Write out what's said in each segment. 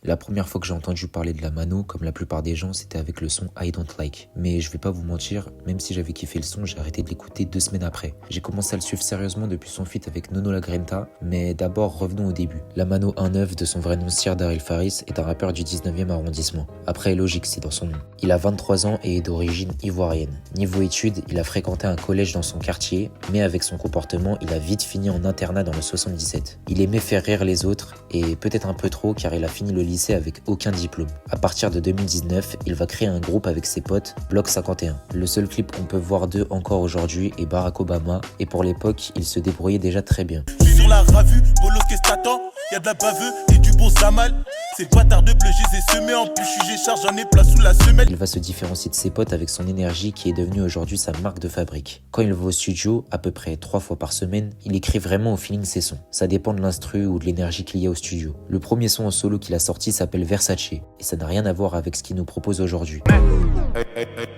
La première fois que j'ai entendu parler de la mano, comme la plupart des gens, c'était avec le son I Don't Like. Mais je vais pas vous mentir, même si j'avais kiffé le son, j'ai arrêté de l'écouter 2 semaines après. J'ai commencé à le suivre sérieusement depuis son feat avec Nono La Grenta, mais d'abord revenons au début. La mano 1-9 de son vrai nom Sir Daryl Faris est un rappeur du 19e arrondissement. Après, logique, c'est dans son nom. Il a 23 ans et est d'origine ivoirienne. Niveau études, il a fréquenté un collège dans son quartier, mais avec son comportement, il a vite fini en internat dans le 77. Il aimait faire rire les autres, et peut-être un peu trop car il a fini le lycée avec aucun diplôme. À partir de 2019, il va créer un groupe avec ses potes, Bloc 51. Le seul clip qu'on peut voir d'eux encore aujourd'hui est Barack Obama, et pour l'époque, il se débrouillait déjà très bien. Je suis sur la revue, Bolo qu'est-ce que t'attends? Y'a de la baveux et du bon Zamal. Ces bâtards de bleu, je les ai semés. En plus, je suis charge, j'en ai plein sous la semelle. Il va se différencier de ses potes avec son énergie qui est devenue aujourd'hui sa marque de fabrique. Quand il va au studio, à peu près 3 fois par semaine, il écrit vraiment au feeling ses sons. Ça dépend de l'instru ou de l'énergie qu'il y a au studio. Le premier son en solo qu'il a sorti s'appelle Versace, et ça n'a rien à voir avec ce qu'il nous propose aujourd'hui.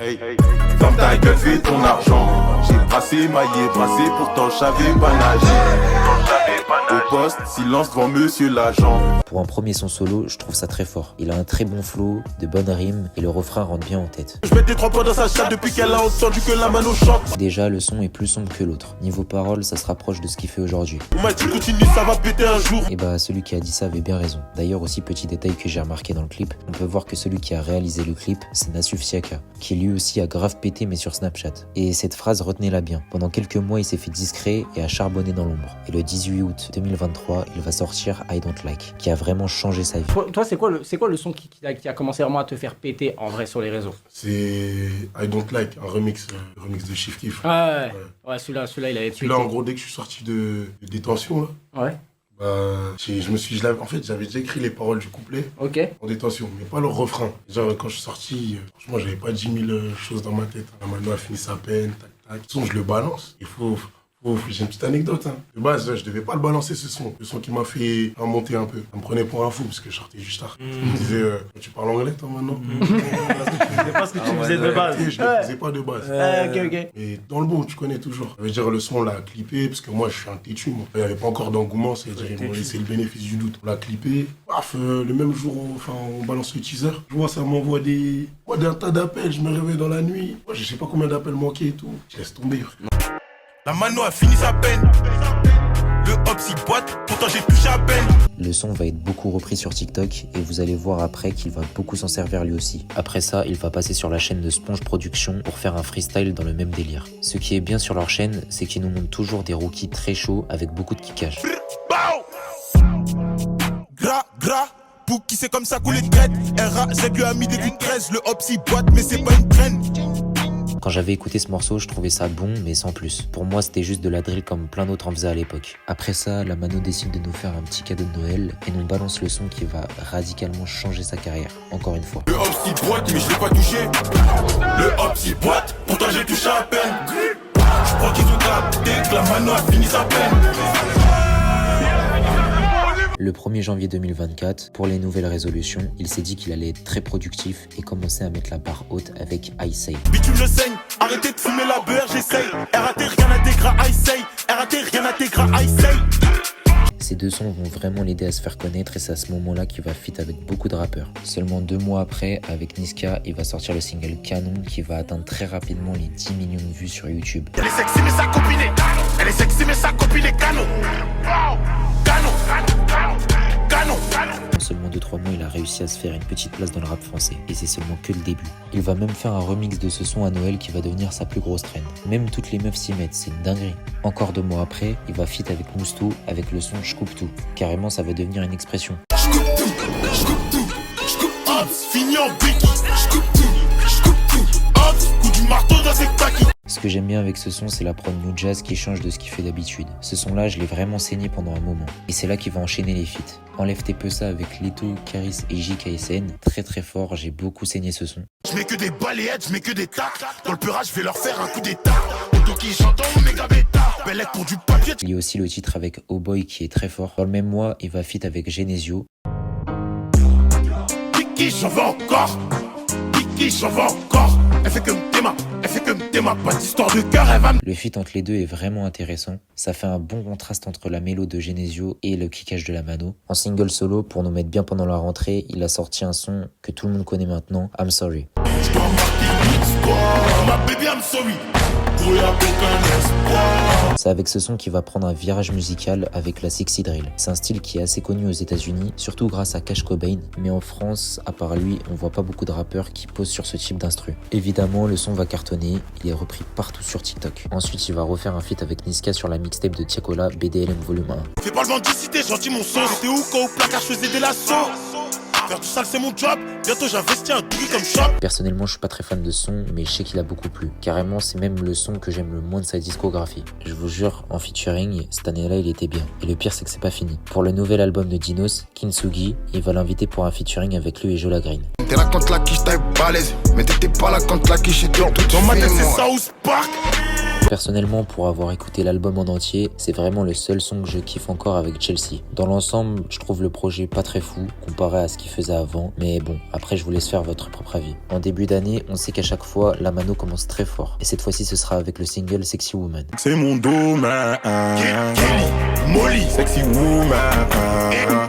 Hey. Dans ta gueule, fais ton argent. J'ai brassé, maillé, brassé, pourtant j'avais pas nagé. Au poste, silence devant monsieur l'agent. Pour un premier son solo, je trouve ça très fort. Il a un très bon flow, de bonnes rimes, et le refrain rentre bien en tête. Je mets des 3 points dans sa chatte depuis qu'elle a entendu que la mano chante. Déjà, le son est plus sombre que l'autre. Niveau parole, ça se rapproche de ce qu'il fait aujourd'hui. On m'a dit continue, ça va péter un jour. Et bah, celui qui a dit ça avait bien raison. D'ailleurs, aussi petit détail que j'ai remarqué dans le clip, on peut voir que celui qui a réalisé le clip, c'est Nassuf Siaka, qui lui aussi a grave pété mais sur Snapchat. Et cette phrase, retenez-la bien. Pendant quelques mois, il s'est fait discret et a charbonné dans l'ombre. Et le 18 août 2023, il va sortir I Don't Like, qui a vraiment changé sa vie. Toi, c'est quoi le son qui a commencé vraiment à te faire péter en vrai sur les réseaux? C'est I Don't Like, un remix de Chief Keef. Ouais, celui-là, il avait tué. Là, en gros, dès que je suis sorti de détention, là, Ouais. bah, en fait, j'avais déjà écrit les paroles du couplet Ok. en détention, mais pas le refrain. Déjà, quand je suis sorti, franchement, j'avais pas 10 000 choses dans ma tête. La mano a fini sa peine, tac, tac. De toute façon, je le balance. J'ai une petite anecdote. Hein. De base, je devais pas le balancer, ce son. Le son qui m'a fait remonter un peu. Ça me prenait pour un fou parce que je sortais juste tard. Il me disait, tu parles anglais, toi, maintenant? C'est pas ce que tu faisais de base. Je le faisais pas de base. Ok. Mais dans le bon, tu connais toujours. Ça veut dire, le son, on l'a clippé, parce que moi, je suis un têtu. Il n'y avait pas encore d'engouement, c'est-à-dire, ils m'ont laissé le bénéfice du doute. On l'a clippé. Paf, le même jour, on balance le teaser. Je vois, ça m'envoie un tas d'appels. Je me réveille dans la nuit. Moi, je sais pas combien d'appels manquaient et tout. Je laisse tomber. La mano a fini sa peine. Le hop s'y boite, pourtant j'ai touché à peine. Le son va être beaucoup repris sur TikTok et vous allez voir après qu'il va beaucoup s'en servir lui aussi. Après ça, il va passer sur la chaîne de Sponge Production pour faire un freestyle dans le même délire. Ce qui est bien sur leur chaîne, c'est qu'ils nous montrent toujours des rookies très chauds avec beaucoup de kickage. Gras, Pouki c'est comme ça qu'on les traite. RAZ lui a mis des coups de 13. Le hop s'y boite, mais c'est pas une traîne. Quand j'avais écouté ce morceau, je trouvais ça bon, mais sans plus. Pour moi, c'était juste de la drill comme plein d'autres en faisaient à l'époque. Après ça, la mano décide de nous faire un petit cadeau de Noël et nous balance le son qui va radicalement changer sa carrière, encore une fois. Le hop s'y boite, mais je l'ai pas touché. Le hop s'y boite, pourtant j'ai touché à peine. Je crois qu'ils ont capté que la mano a fini sa peine. Le 1er janvier 2024, pour les nouvelles résolutions, il s'est dit qu'il allait être très productif et commencer à mettre la barre haute avec I Say. Bitume le saigne, arrêtez de fumer la beurre, j'essaye. RAT rien à I say. RAT rien à I say. Ces deux sons vont vraiment l'aider à se faire connaître et c'est à ce moment-là qu'il va feat avec beaucoup de rappeurs. Seulement 2 mois après, avec Niska, il va sortir le single Canon qui va atteindre très rapidement les 10 millions de vues sur YouTube. Elle est sexy mais sa copine est canon. Elle est sexy mais sa copine est canon. Canon. En seulement 2-3 mois, il a réussi à se faire une petite place dans le rap français. Et c'est seulement que le début. Il va même faire un remix de ce son à Noël qui va devenir sa plus grosse trend. Même toutes les meufs s'y mettent, c'est une dinguerie. Encore 2 mois après, il va feat avec Mousto avec le son J'coupe tout. Carrément, ça va devenir une expression. J'coupe tout. Hop, fini en brique. J'coupe tout. Hop, coup du marteau dans ses taquis. Ce que j'aime bien avec ce son, c'est la prod New Jazz qui change de ce qu'il fait d'habitude. Ce son-là, je l'ai vraiment saigné pendant un moment. Et c'est là qu'il va enchaîner les feats. Enlève tes peu ça avec Leto, Caris et JKSN. Très très fort, j'ai beaucoup saigné ce son. Je mets que des balayettes, je mets que des tacles. Dans le peurage, je vais leur faire un coup d'état. Auto qui j'entends, méga bêta. Bellette pour du papier. Il y a aussi le titre avec Oh Boy qui est très fort. Dans le même mois, il va feat avec Genesio. Kiki, j'en veux encore. Elle fait que me t'es ma petite histoire de cœur, elle va me... Le feat entre les deux est vraiment intéressant. Ça fait un bon contraste entre la mélo de Genesio et le kickage de la mano. En single solo, pour nous mettre bien pendant la rentrée, il a sorti un son que tout le monde connaît maintenant, I'm Sorry. C'est avec ce son qu'il va prendre un virage musical avec la Sexy Drill. C'est un style qui est assez connu aux États-Unis, surtout grâce à Cash Cobain, mais en France, à part lui, on voit pas beaucoup de rappeurs qui posent sur ce type d'instru. Évidemment, le son va cartonner, il est repris partout sur TikTok. Ensuite, il va refaire un feat avec Niska sur la mixtape de Tiakola, BDLM Volume 1. Fais pas le mendicité, gentil mon son. T'étais où quand au placard je faisais des lasso? Faire du sale c'est mon job, bientôt j'investis un truc comme shop. Personnellement, je suis pas très fan de ce son, mais je sais qu'il a beaucoup plu. Carrément, c'est même le son que j'aime le moins de sa discographie. Je vous jure, en featuring, cette année-là, il était bien. Et le pire, c'est que c'est pas fini. Pour le nouvel album de Dinos, Kintsugi, il va l'inviter pour un featuring avec lui et Jola Green. T'es là quand la quiche t'aille balèze, mais t'étais pas là quand la quiche était toute Dans ma tête c'est moi. South Park. Personnellement, pour avoir écouté l'album en entier, c'est vraiment le seul son que je kiffe encore avec Chelsea. Dans l'ensemble, je trouve le projet pas très fou comparé à ce qu'il faisait avant, mais bon, après je vous laisse faire votre propre avis. En début d'année, on sait qu'à chaque fois, la mano commence très fort, et cette fois-ci ce sera avec le single Sexy Woman. C'est mon domaine. Kelly, Molly, sexy woman.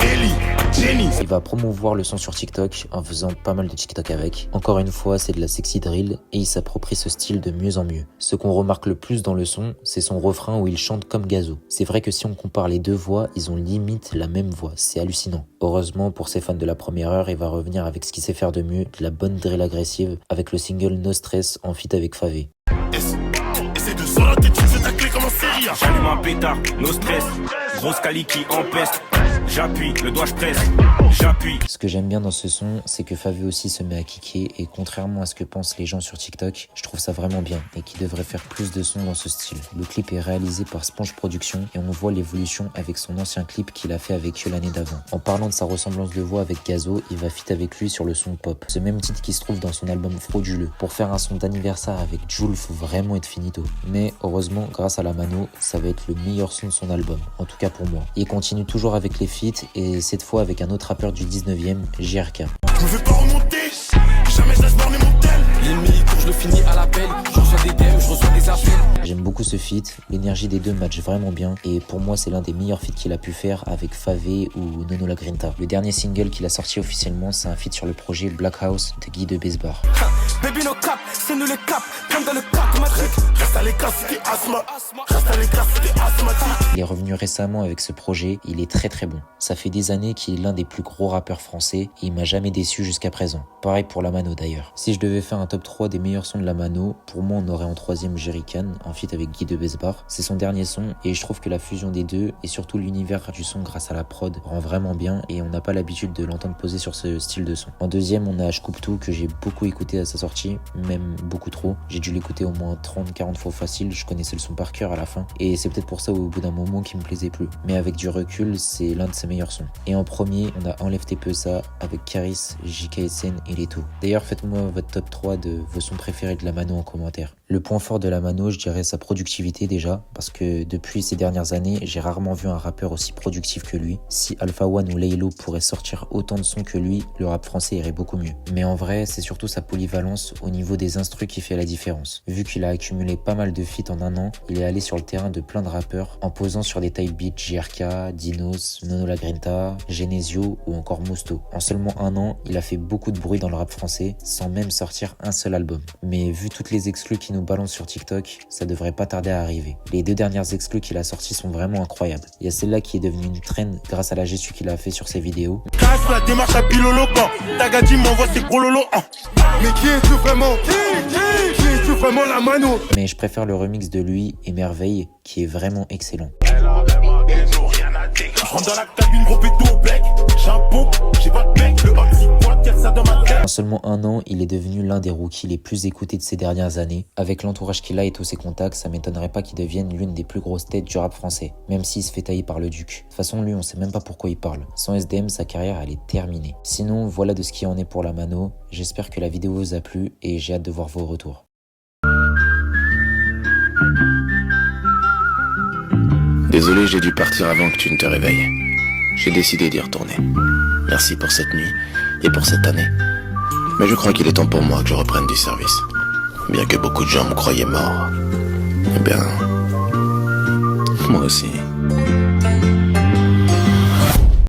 Ellie, Jenny. Il va promouvoir le son sur TikTok en faisant pas mal de TikTok avec. Encore une fois, c'est de la sexy drill et il s'approprie ce style de mieux en mieux. Ce qu'on remarque le plus dans le son, c'est son refrain où il chante comme Gazo. C'est vrai que si on compare les deux voix, ils ont limite la même voix. C'est hallucinant. Heureusement, pour ses fans de la première heure, il va revenir avec ce qu'il sait faire de mieux, de la bonne drill agressive, avec le single No Stress en feat avec Favé. Essaie de soroter, tu veux tacler comme en série. J'allume un pétard, no stress. Grosse cali qui empeste. J'appuie, le doigt je presse. J'appuie. Ce que j'aime bien dans ce son, c'est que Favé aussi se met à kicker et contrairement à ce que pensent les gens sur TikTok, je trouve ça vraiment bien et qu'il devrait faire plus de sons dans ce style. Le clip est réalisé par Sponge Production et on voit l'évolution avec son ancien clip qu'il a fait avec eux l'année d'avant. En parlant de sa ressemblance de voix avec Gazo, il va feat avec lui sur le son Pop, ce même titre qui se trouve dans son album Frauduleux. Pour faire un son d'anniversaire avec Jul, faut vraiment être finito. Mais heureusement, grâce à la mano, ça va être le meilleur son de son album, en tout cas pour moi. Il continue toujours avec les feats et cette fois avec un autre rappeur du 19e, JRK. Je me fais pas remonter, jamais je laisse borner mon tel. L'ennemi court, je le finis à l'appel. Je reçois des DM, je reçois des appels. J'aime beaucoup ce feat, l'énergie des deux match vraiment bien et pour moi c'est l'un des meilleurs feats qu'il a pu faire avec Favé ou Nono La Grinta. Le dernier single qu'il a sorti officiellement, c'est un feat sur le projet Black House de Guy de Besbar. Baby no cap, c'est nous le cap, comme dans le cap Matrix. Reste à l'écart si t'es asthma. Reste à l'écart si t'es asthmatique. Il est revenu récemment avec ce projet, il est très très bon. Ça fait des années qu'il est l'un des plus gros rappeurs français et il m'a jamais déçu jusqu'à présent. Pareil pour la mano d'ailleurs. Si je devais faire un top 3 des meilleurs sons de la mano, pour moi on aurait en troisième Jerrycan, en feat avec Guy de Besbar. C'est son dernier son et je trouve que la fusion des deux et surtout l'univers du son grâce à la prod rend vraiment bien et on n'a pas l'habitude de l'entendre poser sur ce style de son. En deuxième on a H-Coupe-Tout que j'ai beaucoup écouté à sa sortie, même beaucoup trop. J'ai dû l'écouter au moins 30-40 fois facile, je connaissais le son par cœur à la fin et c'est peut-être pour ça au bout d'un moment qu'il me plaisait plus. Mais avec du recul, c'est l'un de ses meilleurs sons. Et en premier, on a Enlève tes peu ça avec Caris, JKSN et Leto. D'ailleurs, faites-moi votre top 3 de vos sons préférés de la mano en commentaire. Le point fort de la mano, je dirais sa productivité déjà, parce que depuis ces dernières années, j'ai rarement vu un rappeur aussi productif que lui. Si Alpha One ou Laylo pourraient sortir autant de sons que lui, le rap français irait beaucoup mieux. Mais en vrai, c'est surtout sa polyvalence au niveau des instrus qui fait la différence. Vu qu'il a accumulé pas mal de feats en un an, il est allé sur le terrain de plein de rappeurs en posant sur des type beats JRK, Dinos, Nono La Grinta, Genesio ou encore Mousto. En seulement un an, il a fait beaucoup de bruit dans le rap français sans même sortir un seul album. Mais vu toutes les exclus qui nous balancent sur TikTok, ça devrait pas tarder à arriver. Les 2 dernières exclus qu'il a sorties sont vraiment incroyables. Il y a celle-là qui est devenue une trend grâce à la gestu qu'il a fait sur ses vidéos. Casse la démarche à Pilolo quand Tagadi m'envoie ses gros lolos. Mais qui es-tu vraiment? Qui es-tu vraiment la mano? Mais je préfère le remix de lui et Merveille qui est vraiment excellent. Je rentre dans la cabine, gros péto au bec. J'ai un pompe, j'ai pas de bec. Le hot pointe, y'a ça dans ma tête. En seulement un an, il est devenu l'un des rookies les plus écoutés de ces dernières années. Avec l'entourage qu'il a et tous ses contacts, ça m'étonnerait pas qu'il devienne l'une des plus grosses têtes du rap français, même s'il se fait tailler par le Duc. De toute façon, lui, on sait même pas pourquoi il parle. Sans SDM, sa carrière, elle est terminée. Sinon, voilà de ce qui en est pour la mano. J'espère que la vidéo vous a plu et j'ai hâte de voir vos retours. Désolé, j'ai dû partir avant que tu ne te réveilles. J'ai décidé d'y retourner. Merci pour cette nuit et pour cette année. Mais je crois qu'il est temps pour moi que je reprenne du service. Bien que beaucoup de gens me croyaient mort. Eh bien, moi aussi.